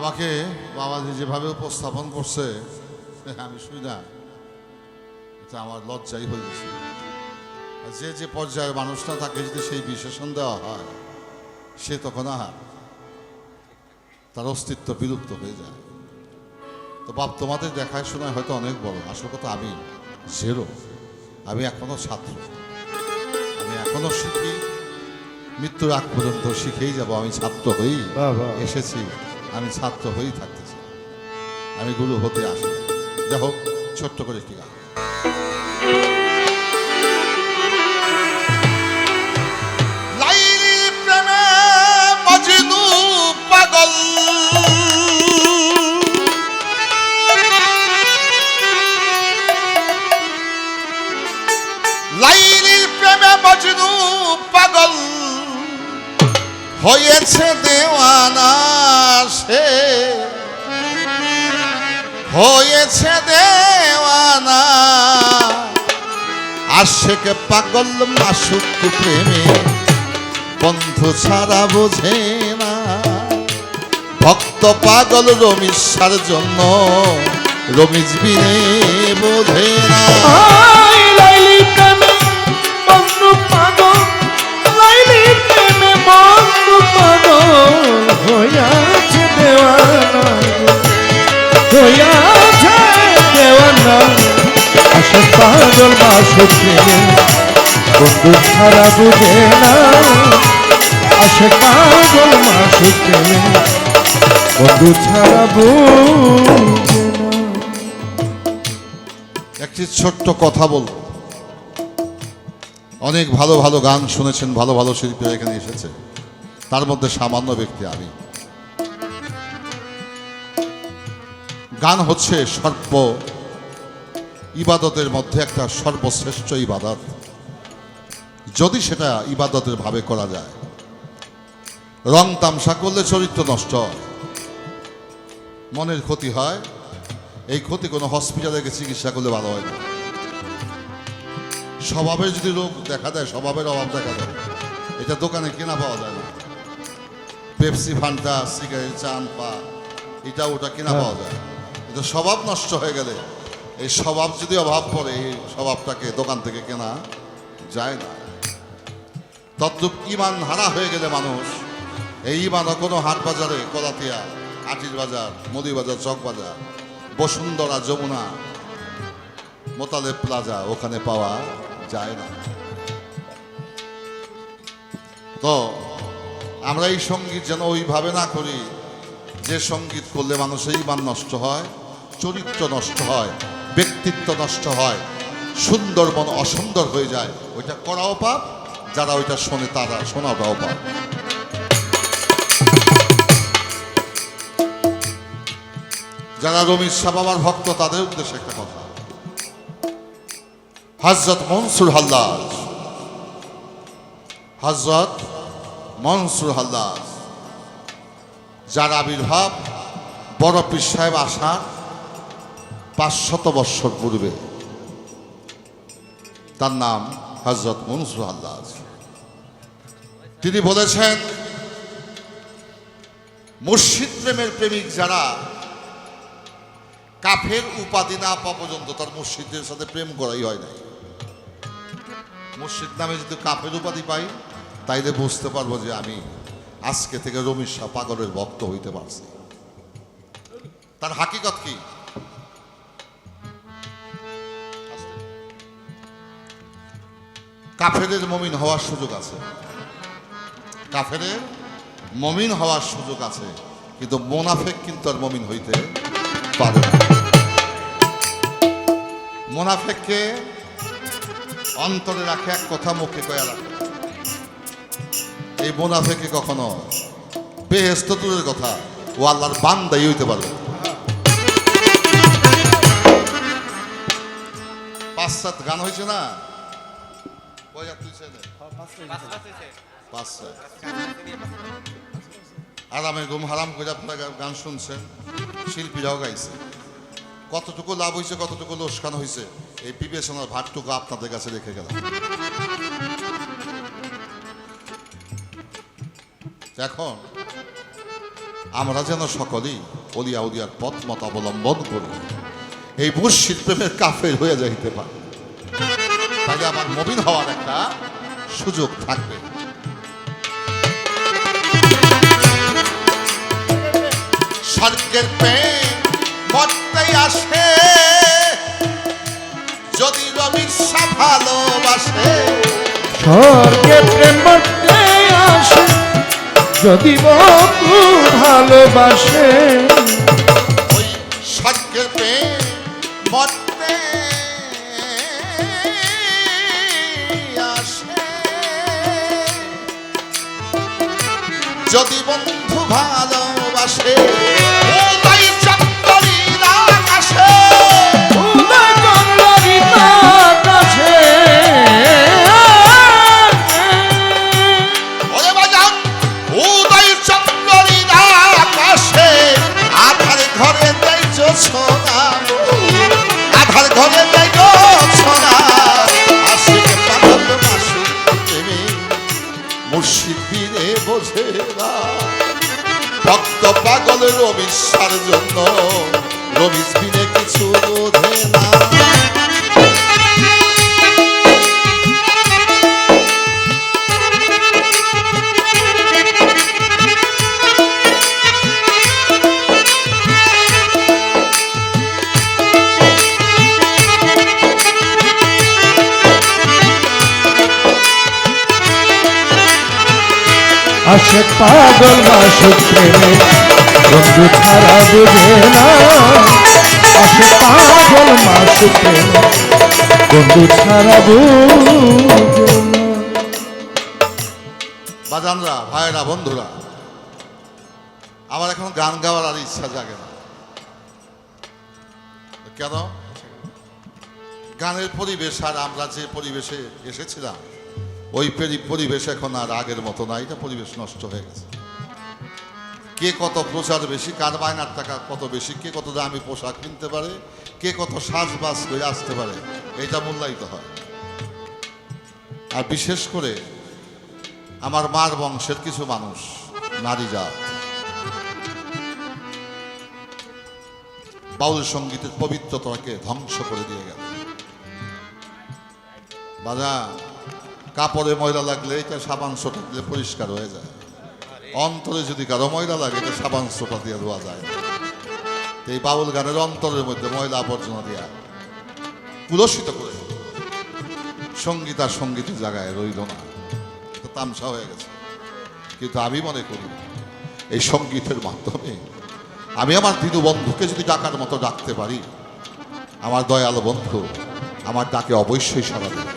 আমাকে বাবাজি যেভাবে উপস্থাপন করছে আমি শুই না, এটা আমার লজ্জাই হয়ে গেছে। যে যে পর্যায়ের মানুষটা তাকে যদি সেই বিশেষণ দেওয়া হয়, সে তখন তার অস্তিত্ব বিলুপ্ত হয়ে যায়। তো বাপ, তোমাদের দেখায় শোনায় হয়তো অনেক বড়, আসল কথা আমি জেরো। আমি এখনো ছাত্র, আমি এখনো শিখি, মৃত্যুর আগ পর্যন্ত শিখেই যাব। আমি ছাত্র হয়েই এসেছি, আমি ছাত্র হয়েই থাকতে চাই, আমি গুরু হতে আসি। যাই হোক, ছোট্ট করে একটি গান। লাইলির প্রেমে মজনু পাগল, লাইলির প্রেমে মজনু পাগল হয়েছে দেওয়ানা, সে হয়েছে দেওয়ানা। আশেক পাগল মাসুক প্রেমে বন্ধু ছাড়া বোঝে না। ভক্ত পাগল রমিসার জন্য রমিজ বিনে বোঝে না। লাইলি প্রেমে বন্ধু পাগল, লাইলি প্রেমে বন্ধু পাগল হইয়াছে দেওয়ানা, হইয়াছে দেওয়ানা। আশেক পাগল মাসুক প্রেমে বন্ধু ছাড়া বুঝে না। আশেক পাগল মাসুক প্রেমে বন্ধু ছাড়া বুঝে না। একটি ছোট্ট কথা বলবো। অনেক ভালো ভালো গান শুনেছেন, ভালো ভালো শিল্পী এখানে এসেছে, তার মধ্যে সামান্য ব্যক্তি আমি। গান হচ্ছে ইবাদতের মধ্যে একটা সর্বশ্রেষ্ঠ ইবাদত, যদি সেটা ইবাদতের ভাবে করা যায়। রং তামসা করলে চরিত্র নষ্ট হয়, মনের ক্ষতি হয়। এই ক্ষতি কোনো হসপিটালে গিয়ে চিকিৎসা করলে ভালো হয় না। স্বভাবের যদি রোগ দেখা দেয়, স্বভাবের অভাব দেখা দেয়, এটা দোকানে কেনা পাওয়া যায় না। পেপসি, ফান্টা, সিগারেট, চান, পা, এটা ওটা কেনা পাওয়া যায়। কিন্তু স্বভাব নষ্ট হয়ে গেলে, এই স্বভাব যদি অভাব পড়ে, এই স্বভাবটাকে দোকান থেকে কেনা যায় না। তদ্রূপ ইমান হারা হয়ে গেলে মানুষ, এই ইমান কোনো হাট বাজারে, কলাতিয়া, আটির বাজার, মুদি বাজার, চক বাজার, বসুন্ধরা, যমুনা, মোতালেব প্লাজা, ওখানে পাওয়া যায় না। তো আমরা এই সঙ্গীত যেন ওইভাবে না করি যে সঙ্গীত করলে মানুষের ইমান নষ্ট হয়, চরিত্র নষ্ট হয়, ব্যক্তিত্ব নষ্ট হয়, সুন্দর মন অসুন্দর হয়ে যায়। ওইটা করাও পাপ, যারা ওইটা শোনে তারা শোনাটাও পাপ। যারা রমিজ শাহ বাবার ভক্ত, তাদের উদ্দেশ্যে একটা কথা। হযরত মনসুর হাল্লাজ, হযরত মনসুর হাল্লাজ, যার আবির্ভাব বড় পীর সাহেব আসার 500 বৎসর পূর্বে, তার নাম হযরত মনসুর হাল্লাজ। তিনি বলেছেন, মুর্শিদ প্রেমের প্রেমিক যারা কাফের উপাধি না পাওয়া পর্যন্ত তার মুর্শিদের সাথে প্রেম করাই হয় নাই। মুর্শিদ নামে যদি কাফের উপাধি পাই, তাইলে বুঝতে পারবো যে আমি আজকে থেকে রমিজ শাহ পাগলের ভক্ত হইতে পারছি। তার হাকিকত কি? কাফেরের মমিন হওয়ার সুযোগ আছে, কাফেরের মমিন হওয়ার সুযোগ আছে, কিন্তু মোনাফেক কিন্তু আর মমিন হইতে পারে না। মোনাফেককে অন্তরে রাখে, এক কথা মুখে কয়া রাখে। এই মোনাফেকে কখনো বেহেশত দূরের কথা, ও আল্লাহর বান্দাই হইতে পারবে। 5-7 গান হয়েছে না? আরামে ঘুম হারাম করে আপনার গান শুনছেন, শিল্পীরাও গাইছে। কতটুকু লাভ হয়েছে, কতটুকু লোকসান হয়েছে, এই বিবেচনার ভারটুকু আপনাদের কাছে রেখে গেলাম। এখন আমরা যেন সকলেই অলিয়া উলিয়ার পথ মত অবলম্বন করি, এই মুর্শিদ প্রেমের কাফের হয়ে যাইতে পারে, তাহলে আমার মুমিন হওয়ার একটা সুযোগ থাকবে। স্বর্গের প্রেম মরতেই আসে যদি রবি ভালোবাসে, স্বর্গে প্রেম মরতে আসে যদি বন্ধু ভালোবাসে। ওই স্বর্গের প্রেম মরতে আসে যদি বন্ধু ভালোবাসে। উদয় চন্দ্রের আকাশে, উদয় চন্দ্রের আকাশে, ওরে বাজান উদয় চন্দ্রের আকাশে আধার ঘরে দেইছ সোনা, আধার ঘরে দেইছ সোনা। আশিক পাগল মাসুক প্রেমে মুর্শিদ বীরে বোঝে না, ভক্ত পাগল রবিশ্বর জন্য রবিস বিনে কিছু বোঝে না। আসে পাগল মাসুক প্রেমে বন্ধু ছাড়া বুঝে না। আসে পাগল মাসুক প্রেমে বন্ধু ছাড়া বুঝে না। বাজানরা, ভাইরা, বন্ধুরা, আমার এখন গান গাওয়ার আর ইচ্ছা জাগে না। কেন? গানের পরিবেশ আর আমরা যে পরিবেশে এসেছিলাম ওই পরিবেশ এখন আর আগের মতো না, এটা পরিবেশ নষ্ট হয়ে গেছে। কে কত প্রচার বেশি, কার বায়নার টাকা কত বেশি, কে কত দামি পোশাক কিনতে পারে, কে কত শ্বাসবাস করে আসতে পারে, এটা মূল্যায়িত হয়। আর বিশেষ করে আমার মার বংশের কিছু মানুষ, নারী জাত, বাউল সঙ্গীতের পবিত্রতাকে ধ্বংস করে দিয়ে গেল। বাজা কাপড়ে ময়লা লাগলে এটা সাবান সোটা দিলে পরিষ্কার হয়ে যায়, অন্তরে যদি কারো ময়লা লাগে এটা সাবান সোটা দিয়ে ধোয়া যায়। এই বাউল গানের অন্তরের মধ্যে ময়লা আবর্জনা দিয়া কুলসিত করে সঙ্গীত আর সঙ্গীতের জায়গায় রইল না, তামসা হয়ে গেছে। কিন্তু আমি মনে করি এই সঙ্গীতের মাধ্যমে আমি আমার দিনু বন্ধুকে যদি ডাকার মতো ডাকতে পারি, আমার দয়াল বন্ধু আমার ডাকে অবশ্যই সাড়া দেবে।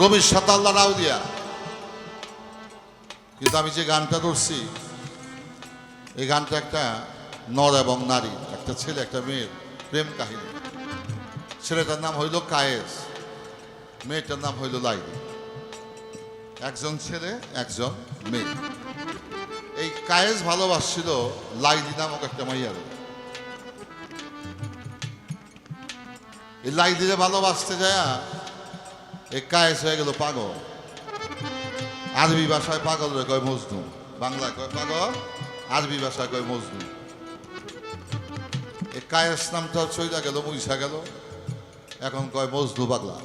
রবির সাথে আল্লাহ রাও দিয়া, কিন্তু আমি যে গানটা ধরছি এই গানটা একটা নর এবং নারী, একটা ছেলে একটা মেয়ের প্রেম কাহিনী। ছেলেটার নাম হইল কায়েস, মেয়েটার নাম হইল লাইলি। একজন ছেলে একজন মেয়ে। এই কায়েস ভালোবাসছিল লাইলি নামক একটা মাইয়ার। এই লাইলিরে ভালোবাসতে যায় এই কায়েস হয়ে গেল পাগল। আরবি ভাষায় পাগল রে কয় মজনু, বাংলায় কয় পাগল, আরবি ভাষায় কয় মজনু। এই কায়েস নামটা চইলা গেল, মুইসা গেল, এখন কয় মজনু পাগলা।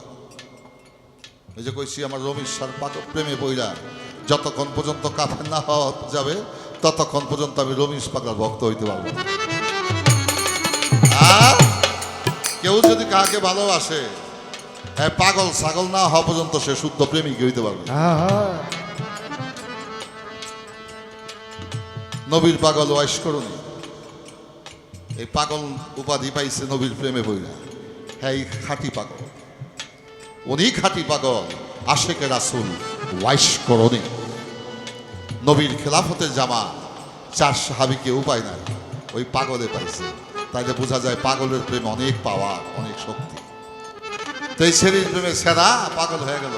এই যে কইছি আমার রমেশ্বর পাগল প্রেমে পইরা যতক্ষণ পর্যন্ত কাফের না হওয়া যাবে ততক্ষণ পর্যন্ত আমি রমেশ পাগলার ভক্ত হইতে পারবো। আর কেউ যদি কাকে ভালোবাসে পাগল ছাগল না হওয়া পর্যন্ত সে শুদ্ধ প্রেমিক হইতে পারবে। নবীর পাগল ওয়াইস করুনি, এই পাগল উপাধি পাইছে নবীর প্রেমে পইরা। হ্যাঁ, এই খাঁটি পাগল, উনি খাঁটি পাগল, আশেকে রাসূল ওয়াইস করুনি। নবীর খেলাফতের জামা 4 সাহাবীকে উপায় নাই, ওই পাগলে পাইছে। তাইলে বোঝা যায় পাগলের প্রেমে অনেক পাওয়ার, অনেক শক্তি। তো এই ছেলের প্রেমে সেরা পাগল হয়ে গেল।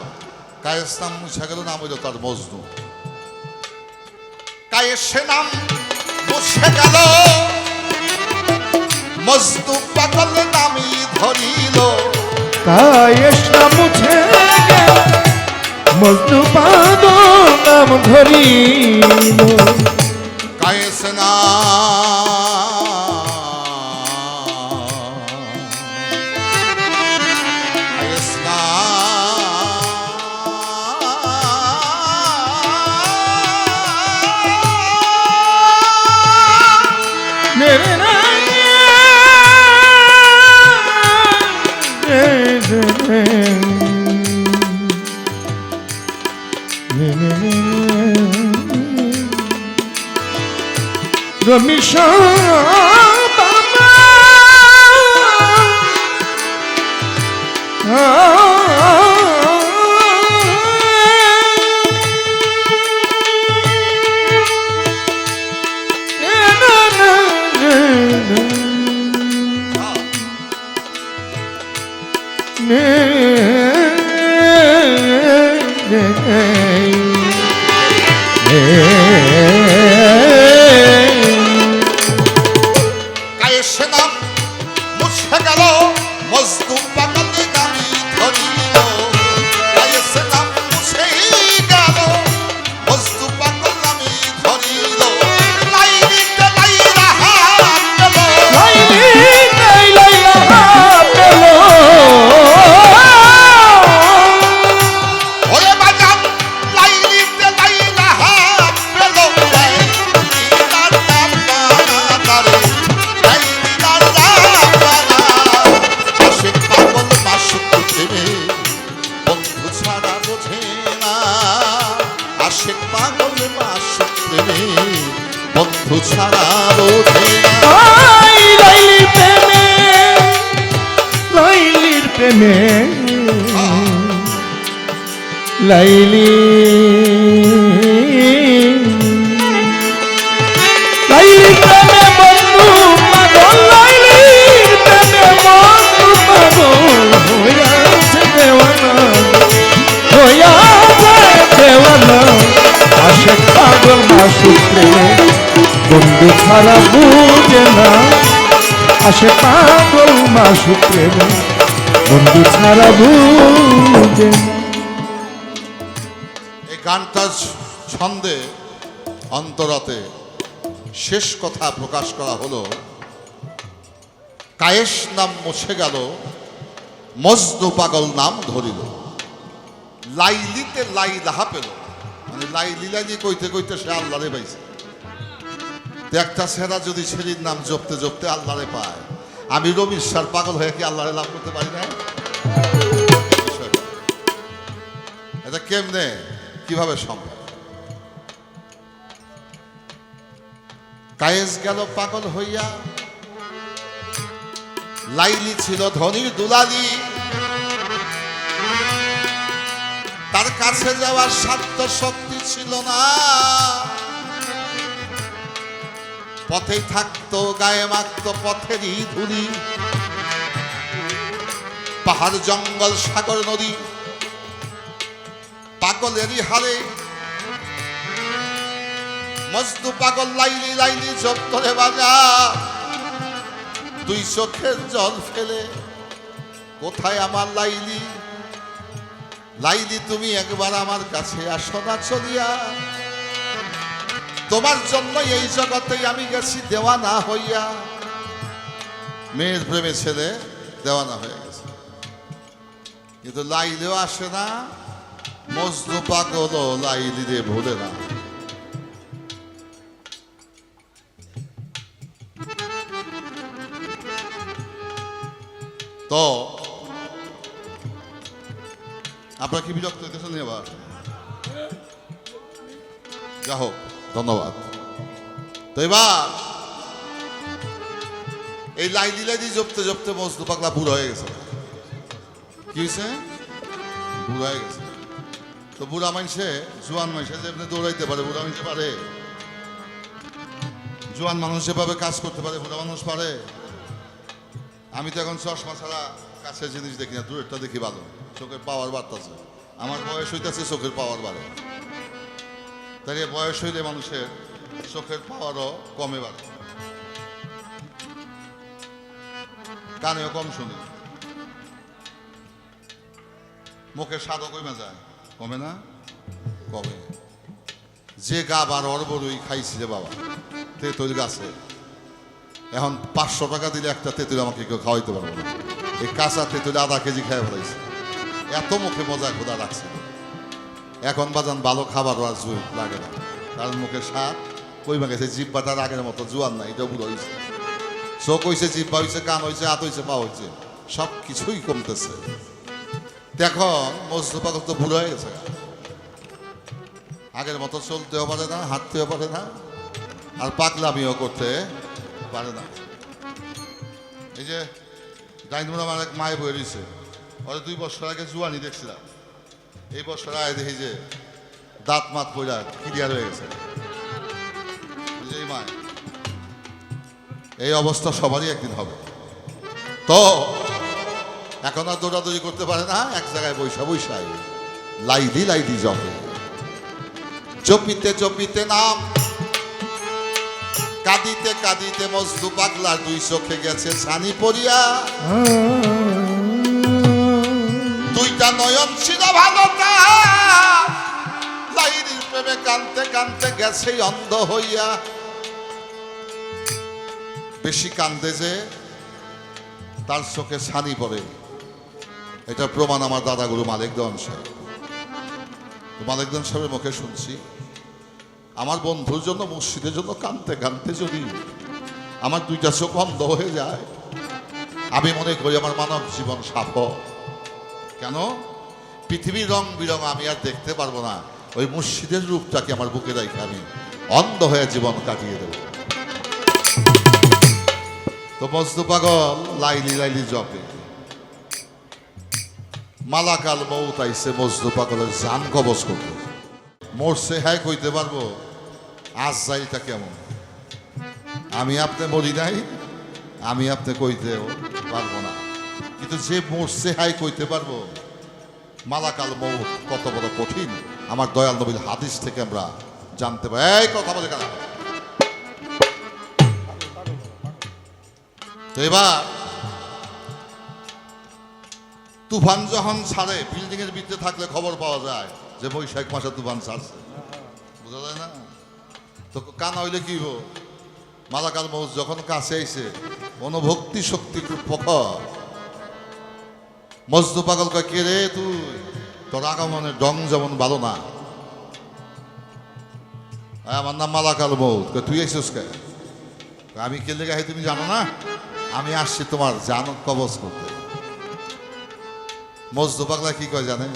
কায়েস নাম মুছে গেল, নাম হইল তার মজনু। কায়েসে নাম মুছে গেল, মজনু পাগল নামই ধরিল। কায়েস নাম মুছে গেল, মজনু পাগল নাম ধরিল কায়েস না কায়েস না মেরে না রমিশা কায়েস নাম মুছে গেল মজনু পাগল নামি ধরিল কায়েস নাম মুছে গেল মজনু পাগল নামি ধরিল লাইলিতে লাইলা হাত পেল ওরে বাজান লাইলিতে লাইলা হাত পেল লাইলিদার রাব্বানা তারে লাইলিদার রাব্বানা আশিক পাগল মাসুক প্রেমে বন্ধু ছাড়া বোঝে না আশিক পাগল মাসুক প্রেমে বন্ধু ছাড়া বোঝে না লাইলির প্রেমে লাইলি লাইলির প্রেমে বন্ধু পাগল লাইলির প্রেমে বন্ধু পাগল হইয়াছে দেওয়ানা হইয়াছে দেওয়ানা আশিক পাগল মাসুক প্রেমে বন্ধু ছাড়া বুঝে না আশিক পাগল মাসুক প্রেমে বন্ধু ছাড়া বুঝে না এই গানটার ছন্দে অন্তরাতে শেষ কথা প্রকাশ করা হলো কায়েস নাম মুছে গেল মজনু পাগল নাম ধরিল লাইলিতে লাইলাহা পেল মানে লাইলি লাইলি কইতে কইতে সে আল্লাহরে পাইছে তো একটা ছেঁড়া যদি ছেলের নাম জপতে জপতে আল্লাহরে পায় আমি রবিশ্বার পাগল হয়ে কি আল্লাহরে লাভ করতে পারি না এটা কেমনে কিভাবে সম্ভব কায়েস গেল পাগল হইয়া লাইলি ছিল ধনির দুলালি তার কাছে যাওয়ার সাধ্য শক্তি ছিল না পথেই থাকতো গায়ে মাখতো পথেরই ধুলি পাহাড় জঙ্গল সাগর নদী পাগলেরই হারে মজনু পাগল লাইলি লাইলি জপ্তরে বাজা দুই চোখের জল ফেলে কোথায় আমার লাইলি লাইলি তুমি একবার আমার কাছে আসো না চলিয়া তোমার জন্য এই জগতে আমি গেছি দেওয়ানা হইয়া মেয়ের প্রেমে ছেলে দেওয়ানা হয়ে গেছে কিন্তু লাইলিও আসে না মজনু পাগল লাইলি রে ভুলে না তো আপনারা কি বিরক্ত হইতেছেন এবার যা হোক ধন্যবাদ তো এবার এই লাইলি লাইলি জপতে জপতে মজনু পাগলা বুড়ো হয়ে গেছে কি হয়েছে বুড়ো হয়ে গেছে তো বুড়া মানুষে জোয়ান মানুষে যেমনি দৌড়াইতে পারে বুড়া মানুষে পারে জোয়ান মানুষ যেভাবে কাজ করতে পারে বুড়া মানুষ পারে আমি তো এখন চশমা ছাড়া কাছের জিনিস দেখি না দূরেরটা দেখি ভালো চোখের পাওয়ার বাড়তেছে আমার বয়স হইতেছে চোখের পাওয়ার বাড়ে তাই বয়স হইলে মানুষের চোখের পাওয়ারও কমে বাড়ে কানেও কম শুনি মুখের স্বাদও কমে যায় কমে না কবে যে গাব আর অরবরই খাইছি রে বাবা তেঁতুল গাছে, এখন 500 টাকা দিলে একটা তেঁতুল আমাকে কেউ খাওয়াইতে পারবো না। এই কাঁচা তেঁতুল আধা কেজি খাই ফেলাইছে, এত মুখে মজা খোদা রাখছে। এখন বাজান ভালো খাবার আর জোর লাগে না, কারণ মুখে স্বাদ কইমা গেছে, জিব্বাটার আগের মতো জোয়ান নাই, এটা বুড়ো হয়েছে। চোখ হয়েছে, জিব্বা হয়েছে, কান হয়েছে, হাত হয়েছে, পা হয়েছে, সব কিছুই কমতেছে। এখন মজদু পাগল তো বুড়ো হয়ে গেছে, আগের মতো চলতেও পারে না, হাঁটতেও পারে না, আর পাগলামিও করতে পারে না। এই যে ডাইনমুর আমার এক মায়ে বয়ে রয়েছে, ওরা 2 বছর আগে জুয়ানি দেখছিলাম, এই বছর আয় দেখি যে দাঁত মাত পড়া ক্লিয়ার হয়ে গেছে। এই মায় এই অবস্থা সবারই একদিন হবে। তো এখন আর দৌড়াদৌড়ি করতে পারে না, এক জায়গায় বৈশাই লাইদি লাইদি জপে, জপিতে জপিতে নাম, কাঁদিতে কাঁদিতে মজদু পাগলার 2 চোখে গেছে ছানি পড়িয়া, 2টা নয়ন ছিল ভালো তার, লাইদির প্রেমে কানতে কানতে গেছে অন্ধ হইয়া। বেশি কান্দে যে তার চোখে ছানি পড়ে, এটা প্রমাণ আমার দাদাগুরু মালিকদন সাহেব। মালিকদন সাহেবের মুখে শুনছি, আমার বন্ধুর জন্য, মসজিদের জন্য কানতে কানতে যদি আমার 2টা চোখ অন্ধ হয়ে যায়, আমি মনে করি আমার মানব জীবন সাফল্য। কেন? পৃথিবীর রং বিরং আমি আর দেখতে পারবো না, ওই মসজিদের রূপটাকে আমার বুকে রেখে আমি অন্ধ হয়ে জীবন কাটিয়ে দেব। তো মজদু পাগল লাইলি লাইলি জপে, মালাকাল মৌত আইছে মজদু পাগলের জান কবজ করতে। মরছে হ্যাঁ কইতে পারবো আজ যাইটা কেমন, আমি আপনি মরি নাই, আমি আপনি কইতেও পারবো না, কিন্তু যে মরছে হাই কইতে পারবো মালাকাল মৌত কত বড় কঠিন, আমার দয়াল নবীর হাদিস থেকে আমরা জানতে পারি। এই কথা বলে কেন? তো এবার তুফান যখন ছাড়ে, বিল্ডিং এর ভিতরে থাকলে খবর পাওয়া যায় যে বৈশাখ মাসে তুফান ছাড়ছে, বোঝা যায় না? তো কানা হইলে কি হবো, মালাকাল মৌত যখন কাছে আইছে, অনুভক্তি শক্তি খুব প্রখর। মজদু পাগল কয়, কে রে তুই, তোর আগমনের ডং যেমন ভালো না। আমার নাম মালাকাল মৌত। তুই আইসিস কে? আমি কে লেগে তুমি জানো না? আমি আসছি তোমার জান কবজ করতে। মজদু পাগলা কি কয় জানে?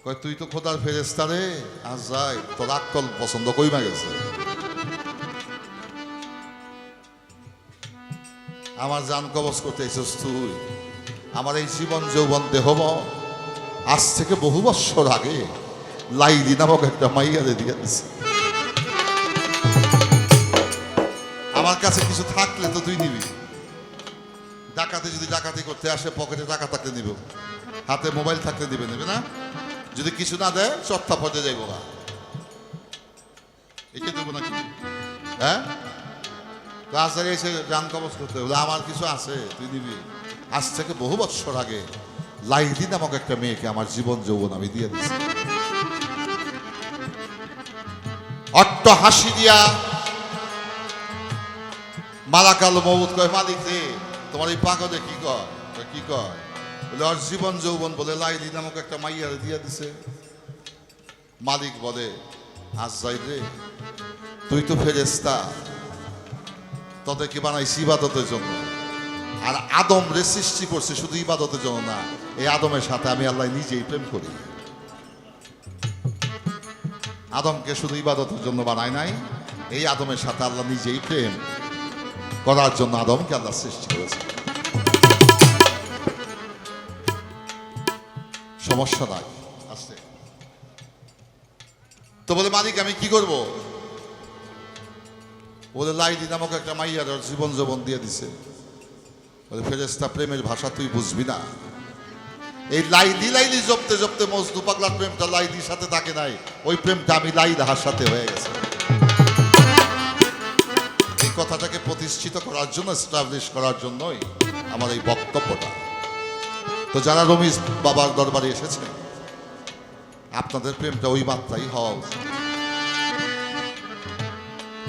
কয় তুই তো খোদার ফেরেস্তা রে, আজ যাই তোর আক্কল পছন্দ কইমা গেছে, আমার জান কবজ করতে এসেছিস তুই। আমার এই জীবন যৌবন দেহম আজ থেকে বহু বছর আগে লাইলি নামক একটা মাইয়ারে দিয়ে দিছে। আমার কাছে কিছু থাকলে তো তুই নিবি, ডাকাতে যদি ডাকাতি করতে আসে, পকেটে টাকা থাকলে নিব, হাতে মোবাইল থাকলে দিবে, নেবে না? যদি কিছু না দেয় চত্থা পদে যাইব না, একে দেবো নাকি? হ্যাঁ, রাস্তায় এসে জান কবজ করতে বলে আমার কিছু আছে তুই নিবি। আজ থেকে বহু বছর আগে লাইলি নামক একটা মেয়েকে আমার জীবন যৌবন আমি দিয়ে দিচ্ছি। অট্ট হাসি দিয়া মালাকাল মৌত কয়, মালিক রে তোমার এই পাগলে কি কয়? কি কয়? বলে ওর জীবন যৌবন বলে লাইলি নামক একটা মাইয়ারে দিয়ে দিছে। মালিক বলে, আজ যাই রে, তুই তো ফেরেস্তা, তোদেরকে বানাইছি ইবাদতের জন্য, আর আদম রে সৃষ্টি করছে শুধু ইবাদতের জন্য না, এই আদমের সাথে আমি আল্লাহ নিজেই প্রেম করি। আদমকে শুধু ইবাদতের জন্য বানায় নাই, এই আদমের সাথে আল্লাহ নিজেই প্রেম করার জন্য আদমকে আল্লাহ সৃষ্টি করেছে। সমস্যা নাই আসছে। তো বলে মালিক আমি কি করব? বলে লাইলি নামক একটা মাইয়ার জীবন যৌবন দিয়ে দিছে। বলে ফেরেস্তা প্রেমের ভাষা তুই বুঝবি না। এই লাইলি লাইলি জপতে জপতে মজনু পাগলার প্রেমটা লাইলির সাথে থাকে নাই, ওই প্রেমটা আমি লাইলাহার সাথে হয়ে গেছে। এই কথাটাকে প্রতিষ্ঠিত করার জন্য, এস্টাবলিশ করার জন্যই আমার এই বক্তব্যটা। তো যারা রমিজ বাবার দরবারে এসেছেন, আপনাদের প্রেমটা ওই মাত্রাই হওয়া উচিত।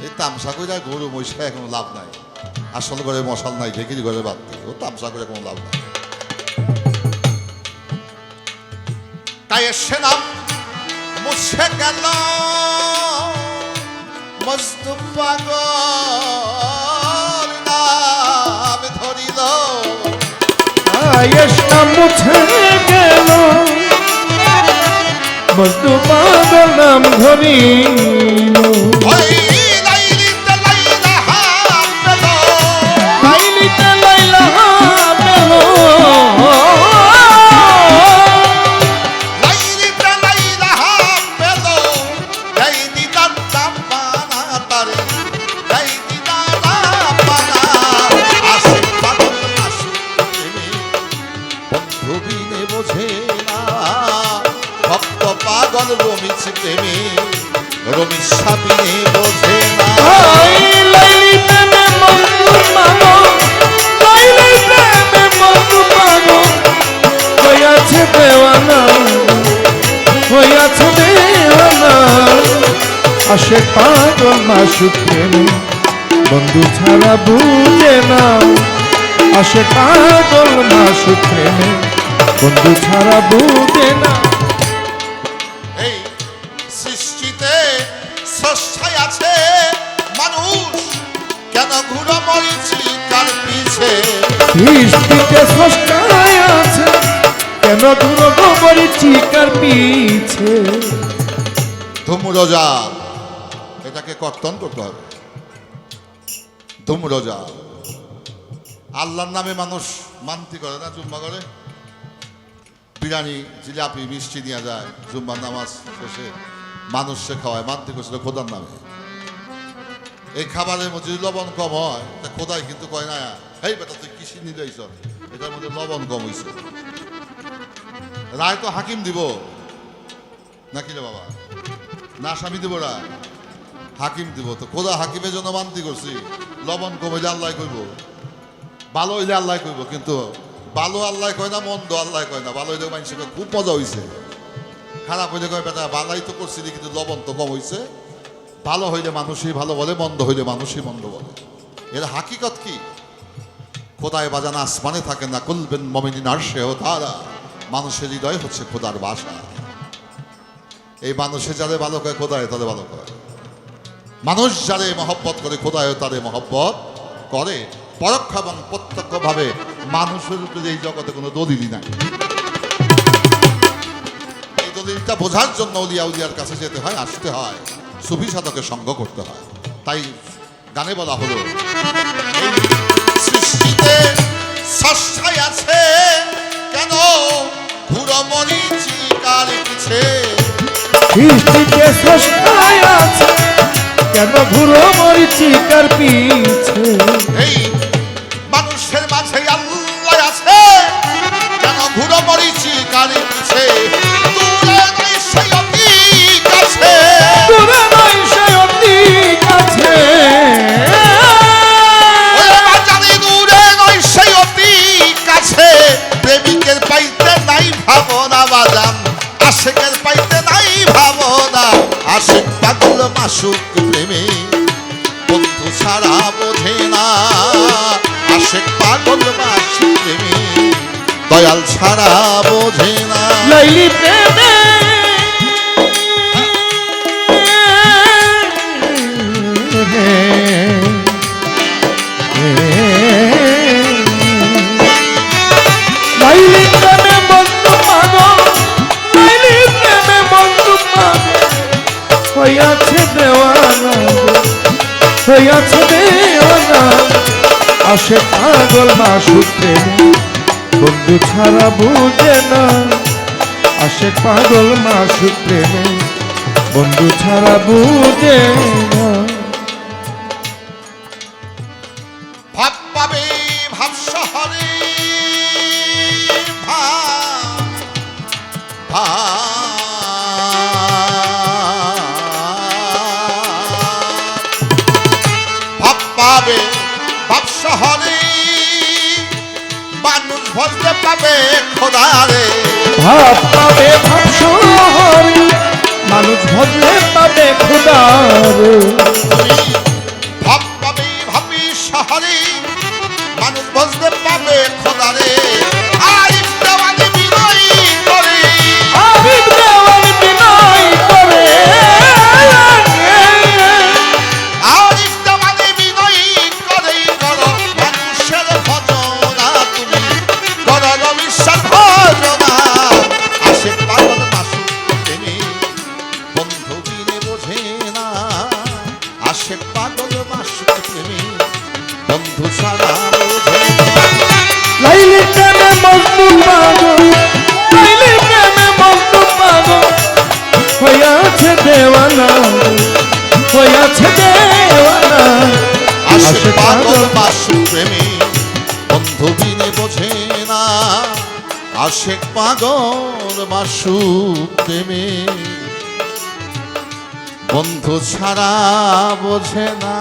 এই তামসা করে গরু মহিষা এখন লাভ নাই, আসল ঘরে মশাল নাই, ঢেকির ঘরে বাদ দিয়ে ও তামসা করে কোনো লাভ নাই। তাই এসে নাম মুছে গেল মস্তু পাগল নাম ধরিল, আয়েশা মুছে গেল মস্তু পাগল নাম ধরিল। ওই লাইলিতে লাইলা হাত পেল, লাইলিতে লাইলা পেল, লাইলিতে লাইলা হাত পেল, এই দিদার দাম্পানা তারে, এই দিদার দাম্পানা আশিক পাগল আশিক প্রেমী বন্ধু বিনে বোঝে না, ভক্ত পাগল রমিজ প্রেমী রমিজ সাবিনে বোঝে না। লাইলি প্রেমে বন্ধু পাগল, লাইলি প্রেমে বন্ধু পাগল হইয়াছে দেওয়ানা, হইয়াছে দেওয়ানা। আশিক পাগল মাসুক প্রেমে বন্ধু ছাড়া বুঝে না, আশিক পাগল মাসুক প্রেমে বন্ধু ছাড়া বুঝে না। এই সৃষ্টিতে স্রষ্টাই আছে, মানুষ কেন ঘুরো মরিছি কার পিছে, সৃষ্টিতে স্রষ্টাই আছে, কেন দূর গোবরি চিকার পিছে। ধূম্রজাল এটাকে কর্তন করতে হবে। ধূম্রজাল আল্লাহর নামে মানুষ মানতি করে না, জুম্মা করে, বিরিয়ানি জিলাপি মিষ্টি নিয়ে যায় জুম্মার নামাজ শেষে মানুষকে খাওয়ায়, মানতি করছিল খোদার নামে। এই খাবারের মধ্যে যদি লবণ কম হয় তা খোদাই কিন্তু কয় না, এই বেটা তুই কৃষি নিয়ে যাইছ, এটার মধ্যে লবণ কম হয়েছে, রায় তো হাকিম দিব নাকি রে বাবা, না স্বামী দিব রায়, হাকিম দিব। তো খোদা হাকিমের জন্য মানতি করছি, লবণ কম হইলে আল্লাহ কইব, ভালো হইলে আল্লাহ কইব, কিন্তু ভালো আল্লাহ কয় না, মন্দ আল্লাহ কয় না। ভালো হইলে মানুষের খুব মজা হয়েছে, খারাপ হইলে কয় বেটা ভালাই তো করছিলি কিন্তু লবণ তো কম হয়েছে। ভালো হইলে মানুষই ভালো বলে, মন্দ হইলে মানুষই মন্দ বলে। এর হাকিকত কি? খোদায় বাজান আসমানে থাকে না, কুলবেন মমিনিন আরশে ও তারা, মানুষের হৃদয় হচ্ছে খোদার বাসা। এই মানুষে যারে ভালো করে খোদায় তারে ভালো করে, মানুষ যারে মহব্বত করে খোদায় তারে মহব্বত করে। পরোক্ষ এবং প্রত্যক্ষভাবে মানুষের উপরে এই জগতে কোনো দলিলই নাই। এই দলিলটা বোঝার জন্য উলিয়া উলিয়ার কাছে যেতে হয়, আসতে হয়, সুফি সাধকের সঙ্গ করতে হয়। তাই গানে বলা হলো, এই সৃষ্টিতে স্রষ্টাই আছে, কেন ঘুরো মরিচি কার পিছে, সৃষ্টিতে স্রষ্টাই আছে, কেন ঘুরো মরিচি কার পিছে। এই মানুষের মাঝে আল্লাহ আছে, কেন ঘুরো মরিচি কার পিছে, দূরে নাই সেই অতি কাছে, দূরে নাই সে অতি কাছে, ওরে বাজারে দূরে নয় সেই অতি কাছে, প্রেমিকের পাইতে নাই ভাবনা বাজান, আশিকের পাইতে নাই ভাবনা। আশিক পাগল মাসুক প্রেমে বন্ধু ছাড়া বোঝে না, আশিক পাগল মাসুক প্রেমে দয়াল ছাড়া বোঝে না। লাইলি প্রেমে লাইলি প্রেমে বন্ধু পাগল, লাইলি প্রেমে বন্ধু পাগল হইয়াছে দেওয়ানা, হইয়াছে দেওয়ানা। আশিক পাগল মাসুক প্রেমে বন্ধু ছাড়া বুঝে না, আশিক পাগল মাসুক প্রেমে বন্ধু ছাড়া বুঝে না। ভাব পাবে ভাব শহরে, ভাব পাবে ভাব শহরে, মানুষ ভজতে পাবে খোদারে, ভাব পাবে ভাব শহরে, পাগল বাসু প্রেমে বন্ধু ছাড়া বোঝে না